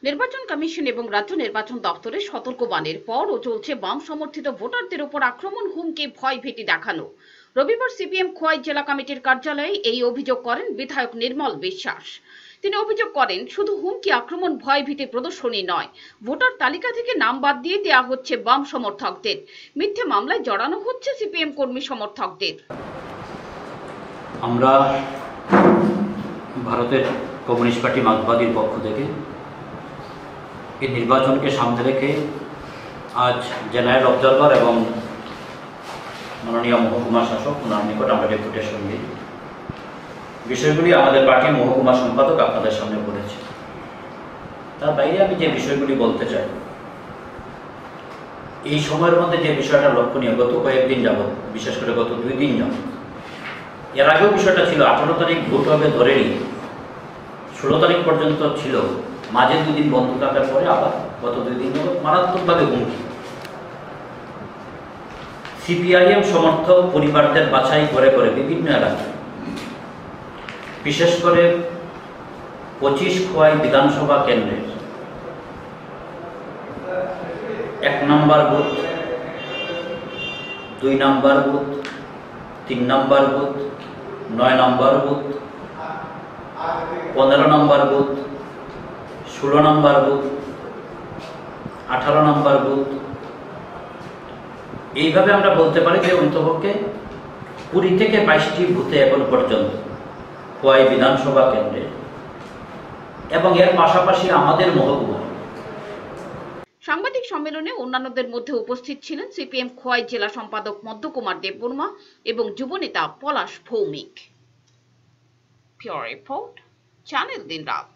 নির্বাচন কমিশন এবং রাজ্য নির্বাচন দপ্তরের সতর্কবাণীর পরও চলছে বাম সমর্থিত ভোটারদের উপর আক্রমণ, হুমকি, ভয়ভীতি দেখানো। রবিবার সিপিএম খোয়াই জেলা কমিটির কার্যালয়ে এই অভিযোগ করেন বিধায়ক নির্মল বিশ্বাস। তিনি অভিযোগ করেন, শুধু হুমকি, আক্রমণ, ভয়ভীতি প্রদর্শনী নয়, ভোটার তালিকা থেকে নাম বাদ দিয়ে দেওয়া হচ্ছে বাম সমর্থকদের। মিথ্যে মামলায় জড়ানো হচ্ছে সিপিএম কর্মী সমর্থকদের। আমরা ভারতের কমিউনিস্ট পার্টি মার্ক্সবাদীর পক্ষ থেকে এই নির্বাচনকে সামনে রেখে আজ জেনারেল অবজারভার এবং মাননীয় মহকুমা শাসক ওনার নিকট আমরা ডেপুটেশন দিই। বিষয়গুলি আমাদের পার্টির মহকুমা সম্পাদক আপনাদের সামনে বলেছে। তার বাইরে আমি যে বিষয়গুলি বলতে চাই, এই সময়ের মধ্যে যে বিষয়টা লক্ষণীয়, গত কয়েকদিন যাবৎ, বিশেষ করে গত 2 দিন যাবৎ, এর আগেও বিষয়টা ছিল 18 তারিখ ভোট হবে ধরে নিয়ে 16 তারিখ পর্যন্ত ছিল, মাঝে 2 দিন বন্ধ থাকার পরে আবার গত 2 দিন যাবৎ মারাত্মকভাবে হুমকি। সিপিআইএম সমর্থক পরিবারদের বাছাই করে করে বিভিন্ন এলাকায়, বিশেষ করে 25 খোয়াই বিধানসভা কেন্দ্রের 1 নম্বর বুথ, 2 নম্বর বুথ, 3 নম্বর বুথ, 9 নম্বর বুথ, 15 নম্বর বুথ, 16 নম্বর বুথ, 18 নম্বর বুথ, এইভাবে আমরা বলতে পারি যে অন্তপক্ষে 20 থেকে 22টি বুথে এখন পর্যন্ত খোয়াই বিধানসভা কেন্দ্রে এবং এর পাশাপাশি আমাদের মহকুমা। সাংবাদিক সম্মেলনে অন্যান্যদের মধ্যে উপস্থিত ছিলেন সিপিএম খোয়াই জেলা সম্পাদক মধ্যকুমার দেববর্মা এবং যুবনেতা পলাশ ভৌমিক। পিওর রিপোর্ট, চ্যানেল দিনরাত।